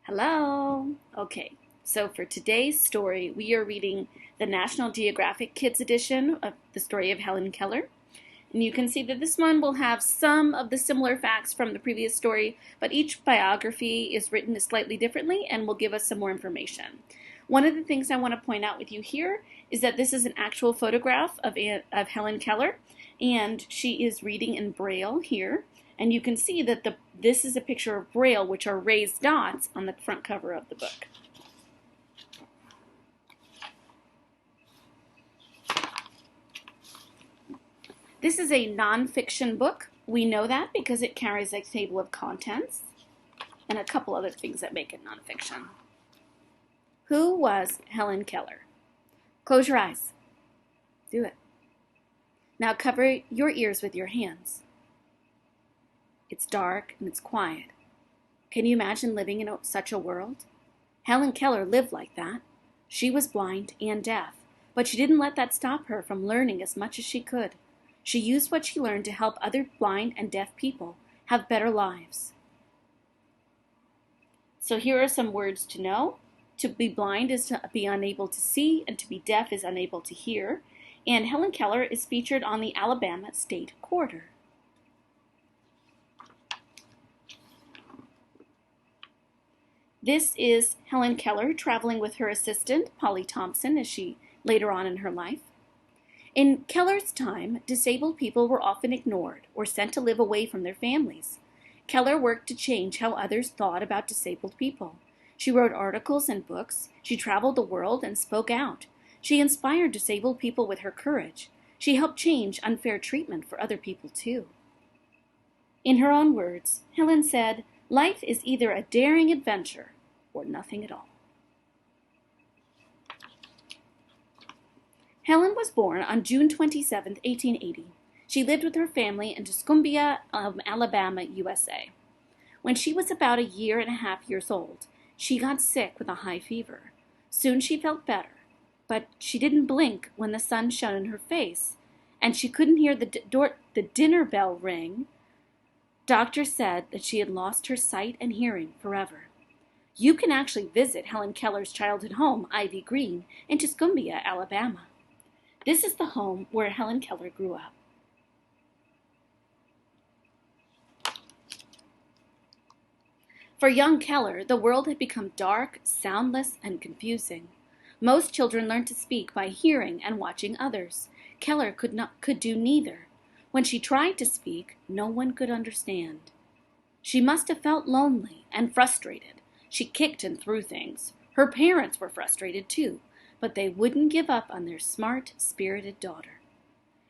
Hello. Okay, so for today's story, we are reading the National Geographic Kids edition of the story of Helen Keller. And you can see that this one will have some of the similar facts from the previous story, but each biography is written slightly differently and will give us some more information. One of the things I want to point out with you here is that this is an actual photograph of Helen Keller, and she is reading in Braille here. And you can see that this is a picture of Braille, which are raised dots on the front cover of the book. This is a nonfiction book. We know that because it carries a table of contents and a couple other things that make it nonfiction. Who was Helen Keller? Close your eyes. Do it. Now cover your ears with your hands. It's dark and it's quiet. Can you imagine living in such a world? Helen Keller lived like that. She was blind and deaf, but she didn't let that stop her from learning as much as she could. She used what she learned to help other blind and deaf people have better lives. So here are some words to know. To be blind is to be unable to see, and to be deaf is unable to hear. And Helen Keller is featured on the Alabama State Quarter. This is Helen Keller traveling with her assistant, Polly Thompson, as she later on in her life. In Keller's time, disabled people were often ignored or sent to live away from their families. Keller worked to change how others thought about disabled people. She wrote articles and books. She traveled the world and spoke out. She inspired disabled people with her courage. She helped change unfair treatment for other people too. In her own words, Helen said, "Life is either a daring adventure or nothing at all." Helen was born on June 27, 1880. She lived with her family in Tuscumbia, Alabama, USA. When she was about a year and a half years old, she got sick with a high fever. Soon she felt better, but she didn't blink when the sun shone in her face, and she couldn't hear the dinner bell ring. Doctors said that she had lost her sight and hearing forever. You can actually visit Helen Keller's childhood home, Ivy Green, in Tuscumbia, Alabama. This is the home where Helen Keller grew up. For young Keller, the world had become dark, soundless, and confusing. Most children learn to speak by hearing and watching others. Keller could do neither. When she tried to speak, no one could understand. She must have felt lonely and frustrated. She kicked and threw things. Her parents were frustrated too, but they wouldn't give up on their smart, spirited daughter.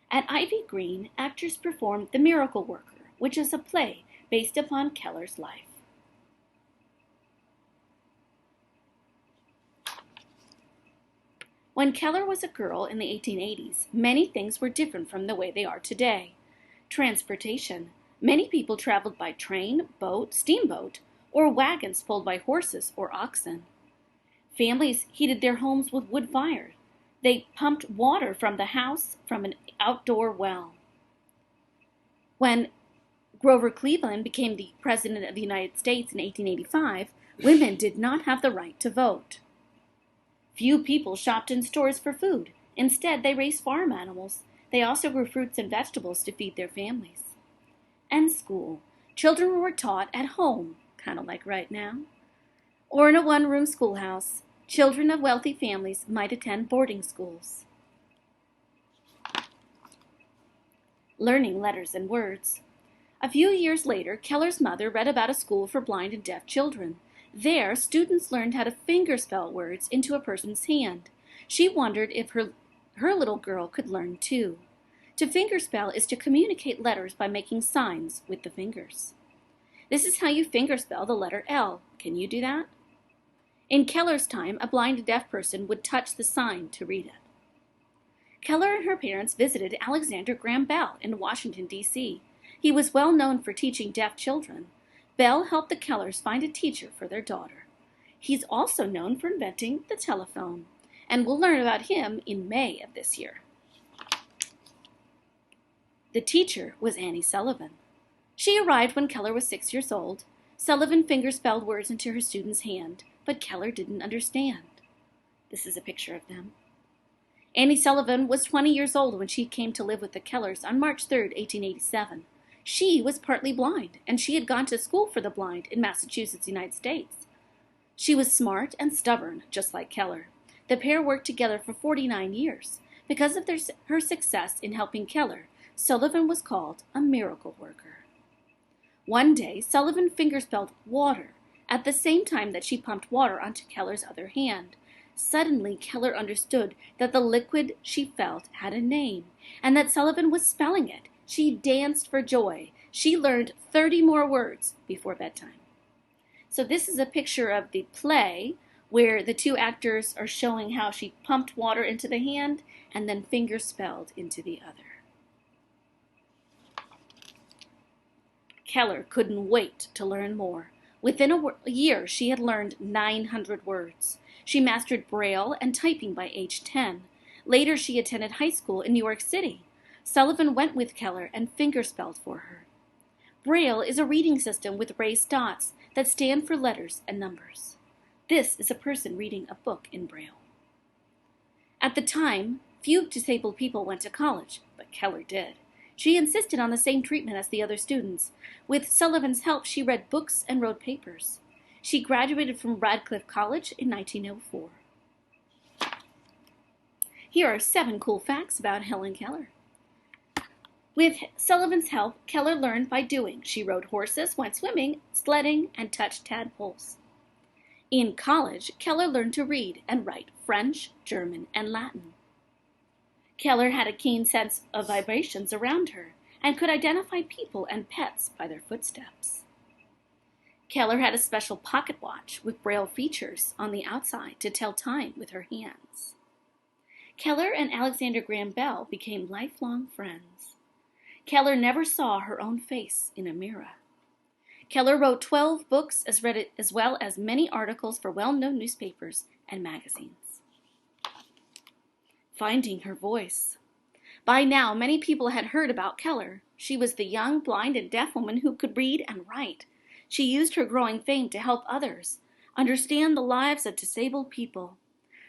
At Ivy Green, actors performed The Miracle Worker, which is a play based upon Keller's life. When Keller was a girl in the 1880s, many things were different from the way they are today. Transportation. Many people traveled by train, boat, steamboat, or wagons pulled by horses or oxen. Families heated their homes with wood fires. They pumped water from the house from an outdoor well. When Grover Cleveland became the President of the United States in 1885, women did not have the right to vote. Few people shopped in stores for food. Instead, they raised farm animals. They also grew fruits and vegetables to feed their families. And school. Children were taught at home, kind of like right now, or in a one-room schoolhouse. Children of wealthy families might attend boarding schools. Learning letters and words. A few years later, Keller's mother read about a school for blind and deaf children. There, students learned how to fingerspell words into a person's hand. She wondered if her little girl could learn too. To fingerspell is to communicate letters by making signs with the fingers. This is how you fingerspell the letter L. Can you do that? In Keller's time, a blind and deaf person would touch the sign to read it. Keller and her parents visited Alexander Graham Bell in Washington, D.C. He was well known for teaching deaf children. Bell helped the Kellers find a teacher for their daughter. He's also known for inventing the telephone, and we'll learn about him in May of this year. The teacher was Annie Sullivan. She arrived when Keller was 6 years old. Sullivan fingerspelled words into her student's hand, but Keller didn't understand. This is a picture of them. Annie Sullivan was 20 years old when she came to live with the Kellers on March 3, 1887. She was partly blind, and she had gone to school for the blind in Massachusetts, United States. She was smart and stubborn, just like Keller. The pair worked together for 49 years. Because of her success in helping Keller, Sullivan was called a miracle worker. One day, Sullivan fingerspelled water at the same time that she pumped water onto Keller's other hand. Suddenly, Keller understood that the liquid she felt had a name, and that Sullivan was spelling it. She danced for joy. She learned 30 more words before bedtime. So this is a picture of the play where the two actors are showing how she pumped water into the hand and then fingerspelled into the other. Keller couldn't wait to learn more. Within a year, she had learned 900 words. She mastered Braille and typing by age 10. Later, she attended high school in New York City. Sullivan went with Keller and fingerspelled for her. Braille is a reading system with raised dots that stand for letters and numbers. This is a person reading a book in Braille. At the time, few disabled people went to college, but Keller did. She insisted on the same treatment as the other students. With Sullivan's help, she read books and wrote papers. She graduated from Radcliffe College in 1904. Here are 7 cool facts about Helen Keller. With Sullivan's help, Keller learned by doing. She rode horses, went swimming, sledding, and touched tadpoles. In college, Keller learned to read and write French, German, and Latin. Keller had a keen sense of vibrations around her and could identify people and pets by their footsteps. Keller had a special pocket watch with Braille features on the outside to tell time with her hands. Keller and Alexander Graham Bell became lifelong friends. Keller never saw her own face in a mirror. Keller wrote 12 books as well as many articles for well-known newspapers and magazines. Finding her voice. By now, many people had heard about Keller. She was the young, blind, and deaf woman who could read and write. She used her growing fame to help others understand the lives of disabled people.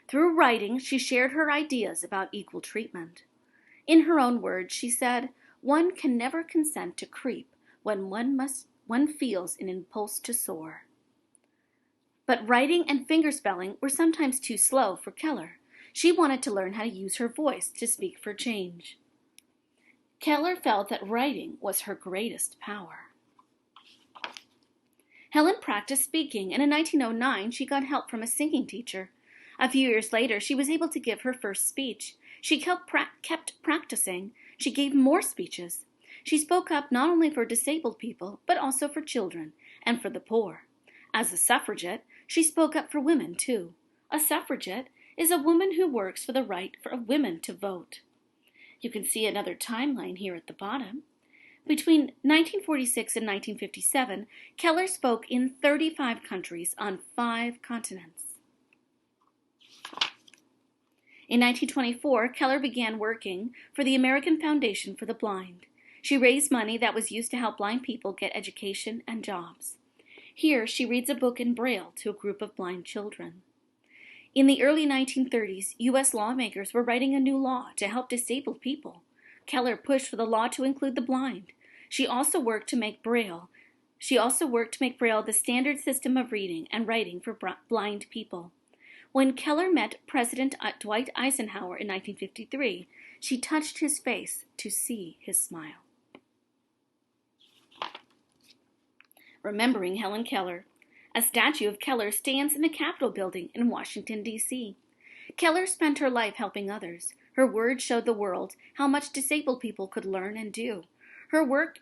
Through writing, she shared her ideas about equal treatment. In her own words, she said, "One can never consent to creep when one feels an impulse to soar." But writing and fingerspelling were sometimes too slow for Keller. She wanted to learn how to use her voice to speak for change. Keller felt that writing was her greatest power. Helen practiced speaking, and in 1909 she got help from a singing teacher. A few years later, she was able to give her first speech. She kept practicing. She gave more speeches. She spoke up not only for disabled people, but also for children and for the poor. As a suffragette, she spoke up for women, too. A suffragette is a woman who works for the right for women to vote. You can see another timeline here at the bottom. Between 1946 and 1957, Keller spoke in 35 countries on 5 continents. In 1924, Keller began working for the American Foundation for the Blind. She raised money that was used to help blind people get education and jobs. Here, she reads a book in Braille to a group of blind children. In the early 1930s, U.S. lawmakers were writing a new law to help disabled people. Keller pushed for the law to include the blind. She also worked to make Braille the standard system of reading and writing for blind people. When Keller met President Dwight Eisenhower in 1953, she touched his face to see his smile. Remembering Helen Keller. A statue of Keller stands in the Capitol building in Washington, D.C. Keller spent her life helping others. Her words showed the world how much disabled people could learn and do. Her work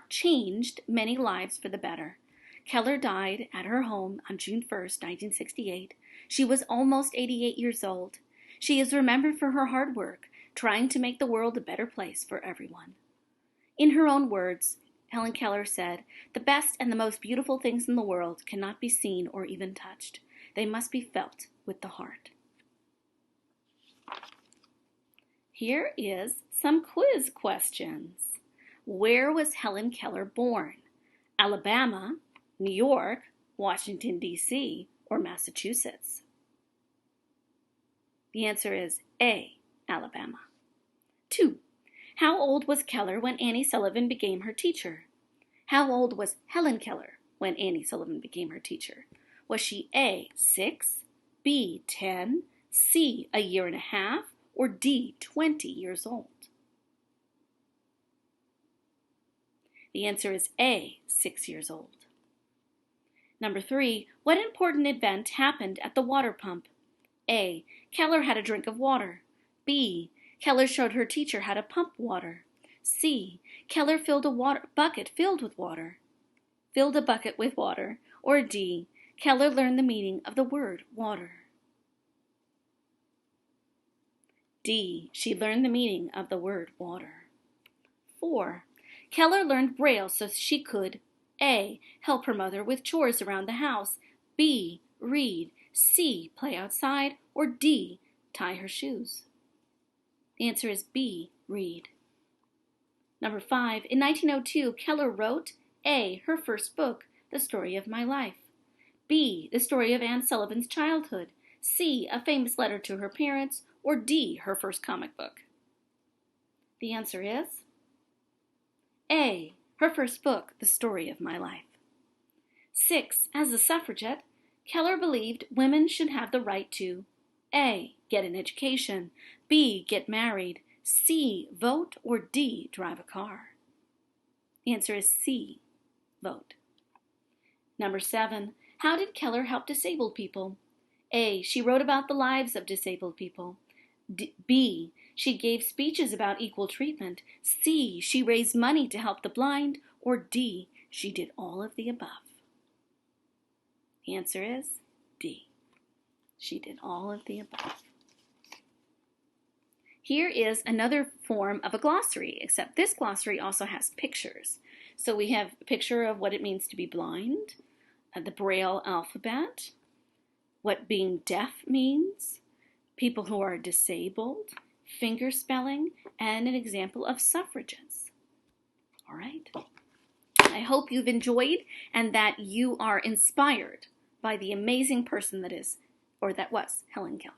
changed many lives for the better. Keller died at her home on June 1, 1968. She was almost 88 years old. She is remembered for her hard work, trying to make the world a better place for everyone. In her own words, Helen Keller said, "The best and the most beautiful things in the world cannot be seen or even touched. They must be felt with the heart." Here is some quiz questions. Where was Helen Keller born? Alabama, New York, Washington, D.C., or Massachusetts? The answer is A, Alabama. 2. How old was Keller when Annie Sullivan became her teacher? How old was Helen Keller when Annie Sullivan became her teacher? Was she A, 6, B, 10, C, a year and a half, or D, 20 years old? The answer is A, 6 years old. Number 3, what important event happened at the water pump? A, Keller had a drink of water. B, Keller showed her teacher how to pump water. C, Keller filled a bucket filled with water. Or D, Keller learned the meaning of the word water. D, she learned the meaning of the word water. 4, Keller learned Braille so she could A, help her mother with chores around the house, B, read, C, play outside, or D, tie her shoes. The answer is B, read. Number 5, in 1902, Keller wrote A, her first book, The Story of My Life, B, the story of Anne Sullivan's childhood, C, a famous letter to her parents, or D, her first comic book. The answer is A, her first book, The Story of My Life. 6, as a suffragette, Keller believed women should have the right to A, get an education, B, get married, C, vote, or D, drive a car. The answer is C, vote. Number 7, how did Keller help disabled people? A, she wrote about the lives of disabled people. B, she gave speeches about equal treatment. C, she raised money to help the blind. Or D, she did all of the above. The answer is D. She did all of the above. Here is another form of a glossary, except this glossary also has pictures. So we have a picture of what it means to be blind, the Braille alphabet, what being deaf means, people who are disabled, finger spelling, and an example of suffragettes. All right. I hope you've enjoyed and that you are inspired by the amazing person that was Helen Keller.